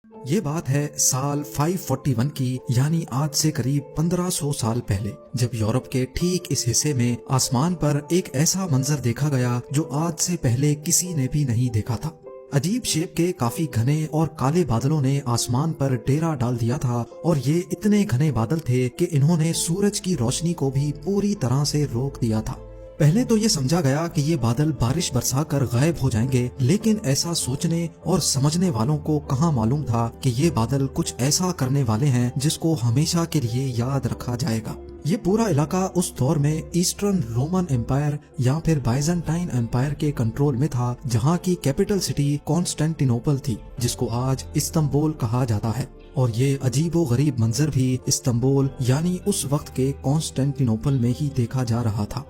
یہ بات ہے سال 541 کی، یعنی آج سے قریب 1500 سال پہلے، جب یورپ کے ٹھیک اس حصے میں آسمان پر ایک ایسا منظر دیکھا گیا جو آج سے پہلے کسی نے بھی نہیں دیکھا تھا۔ عجیب شیپ کے کافی گھنے اور کالے بادلوں نے آسمان پر ڈیرا ڈال دیا تھا، اور یہ اتنے گھنے بادل تھے کہ انہوں نے سورج کی روشنی کو بھی پوری طرح سے روک دیا تھا۔ پہلے تو یہ سمجھا گیا کہ یہ بادل بارش برسا کر غائب ہو جائیں گے، لیکن ایسا سوچنے اور سمجھنے والوں کو کہاں معلوم تھا کہ یہ بادل کچھ ایسا کرنے والے ہیں جس کو ہمیشہ کے لیے یاد رکھا جائے گا۔ یہ پورا علاقہ اس دور میں ایسٹرن رومن امپائر یا پھر بائزنٹائن امپائر کے کنٹرول میں تھا، جہاں کی کیپٹل سٹی کانسٹینٹینوپل تھی، جس کو آج استنبول کہا جاتا ہے۔ اور یہ عجیب و غریب منظر بھی استنبول یعنی اس وقت کے کانسٹینٹینوپل میں ہی دیکھا جا رہا تھا۔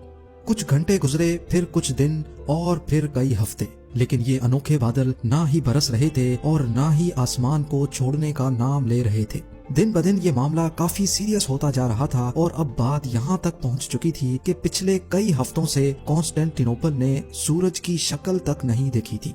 کچھ گھنٹے گزرے، پھر کچھ دن، اور پھر کئی ہفتے، لیکن یہ انوکھے بادل نہ ہی برس رہے تھے اور نہ ہی آسمان کو چھوڑنے کا نام لے رہے تھے۔ دن بدن یہ معاملہ کافی سیریس ہوتا جا رہا تھا، اور اب بات یہاں تک پہنچ چکی تھی کہ پچھلے کئی ہفتوں سے کانسٹینٹینوپل نے سورج کی شکل تک نہیں دیکھی تھی۔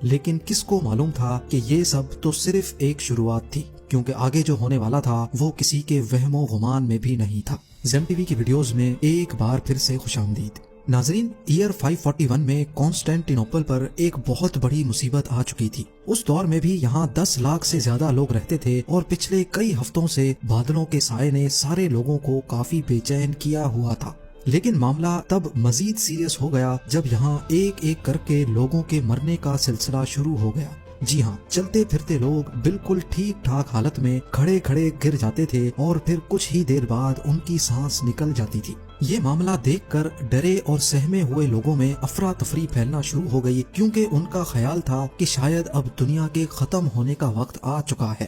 لیکن کس کو معلوم تھا کہ یہ سب تو صرف ایک شروعات تھی، کیونکہ آگے جو ہونے والا تھا وہ کسی کے وہم و گمان میں بھی نہیں تھا۔ زیم ٹی وی کی ویڈیوز میں ایک بار پھر سے خوش آمدید۔ ناظرین، ایئر 541 میں کانسٹینٹینوپل پر ایک بہت بڑی مصیبت آ چکی تھی۔ اس دور میں بھی یہاں 10 لاکھ سے زیادہ لوگ رہتے تھے، اور پچھلے کئی ہفتوں سے بادلوں کے سائے نے سارے لوگوں کو کافی بے چین کیا ہوا تھا۔ لیکن معاملہ تب مزید سیریس ہو گیا جب یہاں ایک ایک کر کے لوگوں کے مرنے کا سلسلہ شروع ہو گیا۔ جی ہاں، چلتے پھرتے لوگ بالکل ٹھیک ٹھاک حالت میں کھڑے کھڑے گر جاتے تھے، اور پھر کچھ ہی دیر بعد ان کی سانس نکل جاتی تھی۔ یہ معاملہ دیکھ کر ڈرے اور سہمے ہوئے لوگوں میں افراتفری پھیلنا شروع ہو گئی، کیونکہ ان کا خیال تھا کہ شاید اب دنیا کے ختم ہونے کا وقت آ چکا ہے۔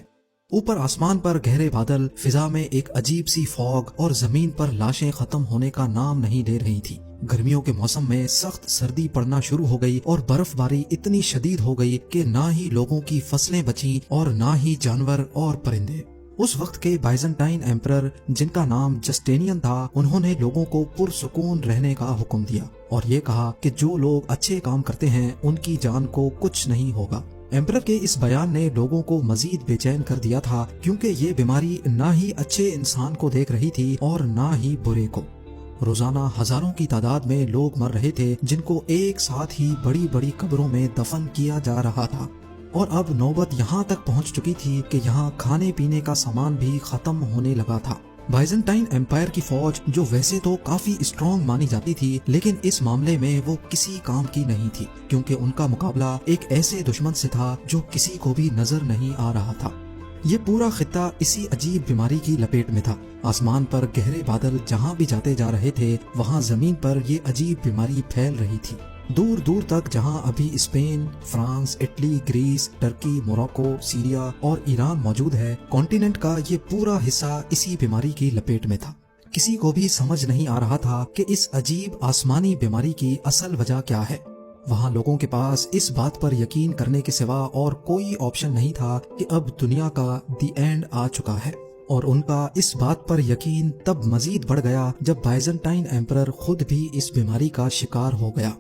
اوپر آسمان پر گہرے بادل، فضا میں ایک عجیب سی فوگ، اور زمین پر لاشیں ختم ہونے کا نام نہیں لے رہی تھی۔ گرمیوں کے موسم میں سخت سردی پڑنا شروع ہو گئی، اور برف باری اتنی شدید ہو گئی کہ نہ ہی لوگوں کی فصلیں بچیں اور نہ ہی جانور اور پرندے۔ اس وقت کے بائزنٹائن ایمپرر، جن کا نام جسٹینین تھا، انہوں نے لوگوں کو پرسکون رہنے کا حکم دیا، اور یہ کہا کہ جو لوگ اچھے کام کرتے ہیں ان کی جان کو کچھ نہیں ہوگا۔ ایمپرر کے اس بیان نے لوگوں کو مزید بے چین کر دیا تھا، کیونکہ یہ بیماری نہ ہی اچھے انسان کو دیکھ رہی تھی اور نہ ہی برے کو۔ روزانہ ہزاروں کی تعداد میں لوگ مر رہے تھے، جن کو ایک ساتھ ہی بڑی بڑی قبروں میں دفن کیا جا رہا تھا۔ اور اب نوبت یہاں تک پہنچ چکی تھی کہ یہاں کھانے پینے کا سامان بھی ختم ہونے لگا تھا۔ بائزنٹائن امپائر کی فوج، جو ویسے تو کافی اسٹرانگ مانی جاتی تھی، لیکن اس معاملے میں وہ کسی کام کی نہیں تھی، کیونکہ ان کا مقابلہ ایک ایسے دشمن سے تھا جو کسی کو بھی نظر نہیں آ رہا تھا۔ یہ پورا خطہ اسی عجیب بیماری کی لپیٹ میں تھا۔ آسمان پر گہرے بادل جہاں بھی جاتے جا رہے تھے، وہاں زمین پر یہ عجیب بیماری پھیل رہی تھی۔ دور دور تک، جہاں ابھی Spain, France, Italy, Greece, Turkey, Morocco, Syria اور ایران موجود ہے، کانٹیننٹ کا یہ پورا حصہ اسی بیماری کی لپیٹ میں تھا۔ کسی کو بھی سمجھ نہیں آ رہا تھا کہ اس عجیب آسمانی بیماری کی اصل وجہ کیا ہے۔ وہاں لوگوں کے پاس اس بات پر یقین کرنے کے سوا اور کوئی آپشن نہیں تھا کہ اب دنیا کا دی اینڈ آ چکا ہے، اور ان کا اس بات پر یقین تب مزید بڑھ گیا جب بائزنٹائن ایمپرر خود بھی اس بیماری کا شکار ہو گیا۔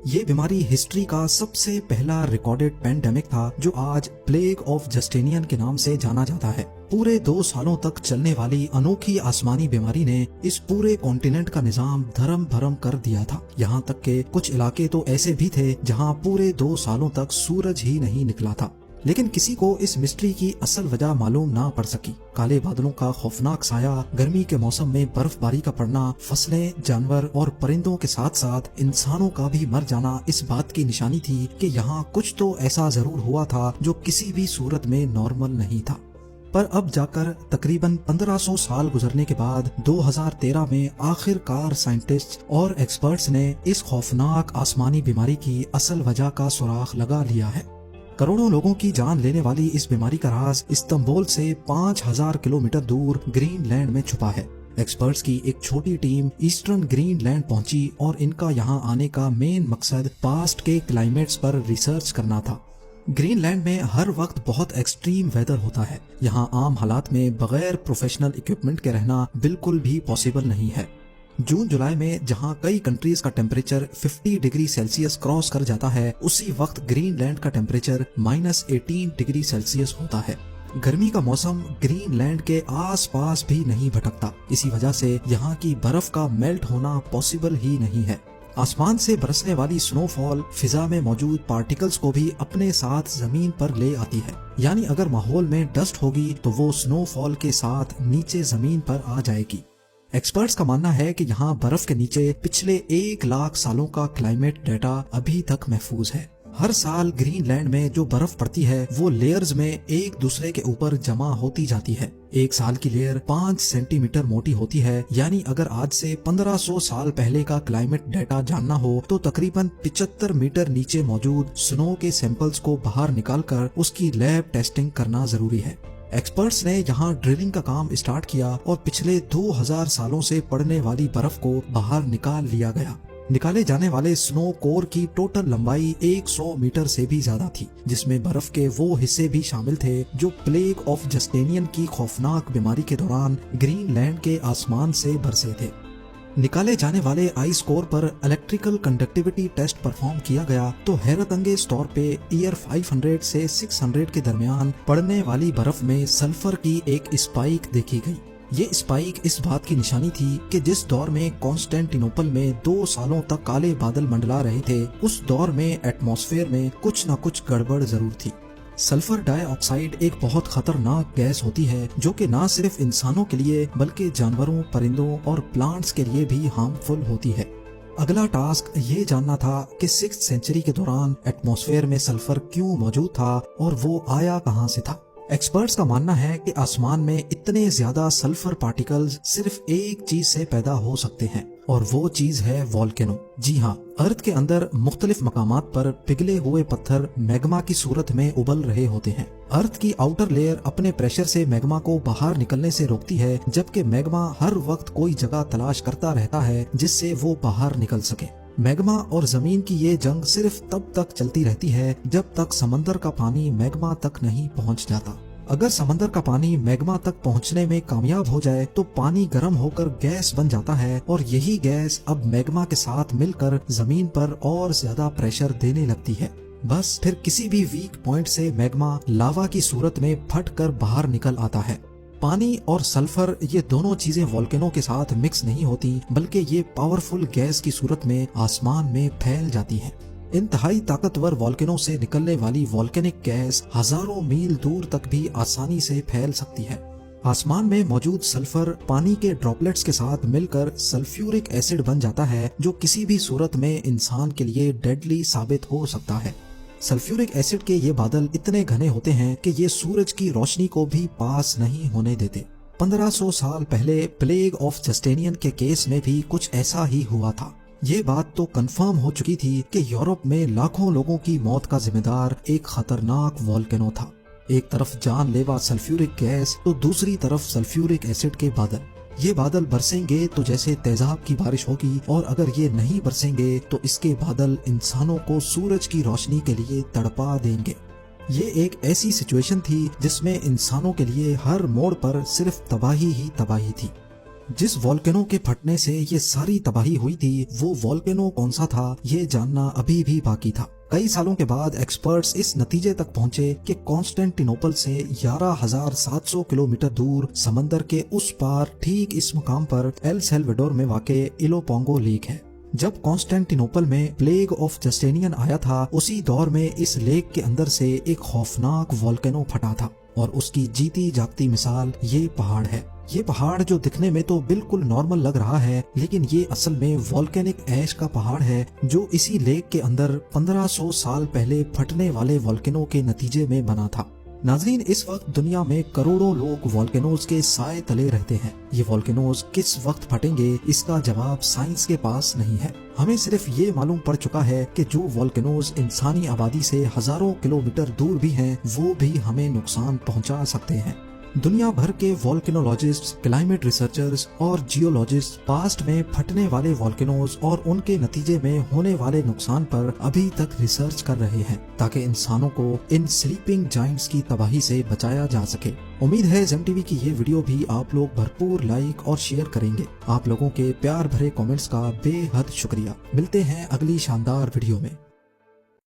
یہ بیماری ہسٹری کا سب سے پہلا ریکارڈڈ پینڈیمک تھا، جو آج پلیگ آف جسٹینین کے نام سے جانا جاتا ہے۔ پورے 2 سالوں تک چلنے والی انوکھی آسمانی بیماری نے اس پورے کانٹیننٹ کا نظام دھرم بھرم کر دیا تھا، یہاں تک کہ کچھ علاقے تو ایسے بھی تھے جہاں پورے 2 سالوں تک سورج ہی نہیں نکلا تھا۔ لیکن کسی کو اس مسٹری کی اصل وجہ معلوم نہ پڑ سکی۔ کالے بادلوں کا خوفناک سایہ، گرمی کے موسم میں برف باری کا پڑنا، فصلیں، جانور اور پرندوں کے ساتھ ساتھ انسانوں کا بھی مر جانا اس بات کی نشانی تھی کہ یہاں کچھ تو ایسا ضرور ہوا تھا جو کسی بھی صورت میں نارمل نہیں تھا۔ پر اب جا کر تقریباً 1500 سال گزرنے کے بعد 2013 میں آخر کار سائنٹسٹ اور ایکسپرٹس نے اس خوفناک آسمانی بیماری کی اصل وجہ کا سراغ لگا لیا ہے۔ کروڑوں لوگوں کی جان لینے والی اس بیماری کا راز استنبول سے 5000 کلومیٹر دور گرین لینڈ میں چھپا ہے۔ ایکسپرٹس کی ایک چھوٹی ٹیم ایسٹرن گرین لینڈ پہنچی، اور ان کا یہاں آنے کا مین مقصد پاسٹ کے کلائمیٹس پر ریسرچ کرنا تھا۔ گرین لینڈ میں ہر وقت بہت ایکسٹریم ویدر ہوتا ہے۔ یہاں عام حالات میں بغیر پروفیشنل اکوپمنٹ کے رہنا بالکل بھی پاسبل نہیں ہے۔ जून जुलाई में जहां कई कंट्रीज का टेम्परेचर 50 डिग्री सेल्सियस क्रॉस कर जाता है, उसी वक्त ग्रीनलैंड का टेम्परेचर -18 डिग्री सेल्सियस होता है। गर्मी का मौसम ग्रीनलैंड के आसपास भी नहीं भटकता। इसी वजह से यहाँ की बर्फ का मेल्ट होना पॉसिबल ही नहीं है। आसमान से बरसने वाली स्नोफॉल फिजा में मौजूद पार्टिकल्स को भी अपने साथ जमीन पर ले आती है। यानी अगर माहौल में डस्ट होगी तो वो स्नोफॉल के साथ नीचे जमीन पर आ जाएगी। एक्सपर्ट्स का मानना है कि यहाँ बर्फ के नीचे पिछले 1 लाख सालों का क्लाइमेट डेटा अभी तक महफूज है। हर साल ग्रीनलैंड में जो बर्फ पड़ती है वो लेयर्स में एक दूसरे के ऊपर जमा होती जाती है। एक साल की लेयर 5 सेंटीमीटर मोटी होती है। यानी अगर आज से 1500 साल पहले का क्लाइमेट डेटा जानना हो तो तकरीबन 75 मीटर नीचे मौजूद स्नो के सैंपल्स को बाहर निकालकर उसकी लैब टेस्टिंग करना जरूरी है। एक्सपर्ट्स ने यहाँ ड्रिलिंग का काम स्टार्ट किया और पिछले 2000 सालों से पड़ने वाली बर्फ को बाहर निकाल लिया गया। निकाले जाने वाले स्नो कोर की टोटल लंबाई 100 मीटर से भी ज्यादा थी, जिसमें बर्फ के वो हिस्से भी शामिल थे जो प्लेग ऑफ जस्टेनियन की खौफनाक बीमारी के दौरान ग्रीनलैंड के आसमान से बरसे थे। निकाले जाने वाले आइस कोर पर इलेक्ट्रिकल कंडक्टिविटी टेस्ट परफॉर्म किया गया तो हैरत अंगेज तौर पे ईयर 500 से 600 के दरमियान पड़ने वाली बर्फ में सल्फर की एक स्पाइक देखी गई। ये स्पाइक इस बात की निशानी थी कि जिस दौर में कॉन्स्टेंटिनोपल में 2 सालों तक काले बादल मंडला रहे थे, उस दौर में एटमॉस्फेयर में कुछ न कुछ गड़बड़ जरूर थी। सल्फर डाइऑक्साइड एक बहुत खतरनाक गैस होती है जो कि न सिर्फ इंसानों के लिए बल्कि जानवरों, परिंदों और प्लांट्स के लिए भी हार्मफुल होती है। अगला टास्क ये जानना था कि 6th सेंचुरी के दौरान एटमॉस्फेयर में सल्फर क्यों मौजूद था और वो आया कहां से था। एक्सपर्ट्स का मानना है कि आसमान में इतने ज्यादा सल्फर पार्टिकल्स सिर्फ एक चीज से पैदा हो सकते हैं और वो चीज है वोल्केनो। जी हाँ, अर्थ के अंदर मुख्तलिफ मकामात पर पिघले हुए पत्थर मैग्मा की सूरत में उबल रहे होते हैं। अर्थ की आउटर लेयर अपने प्रेशर से मैग्मा को बाहर निकलने से रोकती है, जबकि मैग्मा हर वक्त कोई जगह तलाश करता रहता है जिससे वो बाहर निकल सके। मैग्मा और जमीन की ये जंग सिर्फ तब तक चलती रहती है जब तक समंदर का पानी मैग्मा तक नहीं पहुंच जाता। अगर समंदर का पानी मैग्मा तक पहुंचने में कामयाब हो जाए तो पानी गर्म होकर गैस बन जाता है और यही गैस अब मैग्मा के साथ मिलकर जमीन पर और ज्यादा प्रेशर देने लगती है। बस फिर किसी भी वीक पॉइंट से मैग्मा लावा की सूरत में फट कर बाहर निकल आता है। पानी और सल्फर ये दोनों चीजें वोल्केनो के साथ मिक्स नहीं होती, बल्कि ये पावरफुल गैस की सूरत में आसमान में फैल जाती हैं। इंतहाई ताकतवर वोल्केनो से निकलने वाली वोल्केनिक गैस हजारों मील दूर तक भी आसानी से फैल सकती है। आसमान में मौजूद सल्फर पानी के ड्रॉपलेट्स के साथ मिलकर सल्फ्यूरिक एसिड बन जाता है, जो किसी भी सूरत में इंसान के लिए डेडली साबित हो सकता है। सल्फ्यूरिक एसिड के ये बादल इतने घने होते हैं कि ये सूरज की रोशनी को भी पास नहीं होने देते। 1500 साल पहले प्लेग ऑफ जस्टेनियन के केस में भी कुछ ऐसा ही हुआ था। ये बात तो कंफर्म हो चुकी थी कि यूरोप में लाखों लोगों की मौत का जिम्मेदार एक खतरनाक वोल्केनो था। एक तरफ जानलेवा सल्फ्यूरिक गैस तो दूसरी तरफ सल्फ्यूरिक एसिड के बादल। ये बादल बरसेंगे तो जैसे तेजाब की बारिश होगी, और अगर ये नहीं बरसेंगे तो इसके बादल इंसानों को सूरज की रोशनी के लिए तड़पा देंगे। ये एक ऐसी सिचुएशन थी जिसमें इंसानों के लिए हर मोड़ पर सिर्फ तबाही ही तबाही थी। जिस वोल्केनो के फटने से ये सारी तबाही हुई थी, वो वोल्केनो कौन सा था ये जानना अभी भी बाकी था। कई सालों के बाद एक्सपर्ट्स इस नतीजे तक पहुंचे कि कॉन्स्टेंटिनोपल से 11,700 किलोमीटर दूर समंदर के उस पार ठीक इस मुकाम पर एल सैल्वाडोर में वाक़े इलोपोंगो लेक है। जब कॉन्स्टेंटिनोपल में प्लेग ऑफ जस्टेनियन आया था, उसी दौर में इस लेक के अंदर से एक खौफनाक वोल्केनो फटा था और उसकी जीती जागती मिसाल ये पहाड़ है। ये पहाड़ जो दिखने में तो बिल्कुल नॉर्मल लग रहा है, लेकिन ये असल में वोल्केनिक ऐश का पहाड़ है जो इसी लेक के अंदर 1500 साल पहले फटने वाले वोल्केनो के नतीजे में बना था। नाजरीन, इस वक्त दुनिया में करोड़ों लोग वोल्केनोज के साए तले रहते हैं। ये वोल्केनोज किस वक्त फटेंगे इसका जवाब साइंस के पास नहीं है। हमें सिर्फ ये मालूम पड़ चुका है कि जो वोल्केनोज इंसानी आबादी से हजारों किलोमीटर दूर भी हैं, वो भी हमें नुकसान पहुंचा सकते हैं। दुनिया भर के वोल्केनोलॉजिस्ट, क्लाइमेट रिसर्चर्स और जियोलॉजिस्ट पास्ट में फटने वाले वोल्केनोज और उनके नतीजे में होने वाले नुकसान पर अभी तक रिसर्च कर रहे हैं ताकि इंसानों को इन स्लीपिंग जायंट्स की तबाही से बचाया जा सके। उम्मीद है जेम टीवी की ये वीडियो भी आप लोग भरपूर लाइक और शेयर करेंगे। आप लोगों के प्यार भरे कमेंट्स का बेहद शुक्रिया। मिलते हैं अगली शानदार वीडियो में।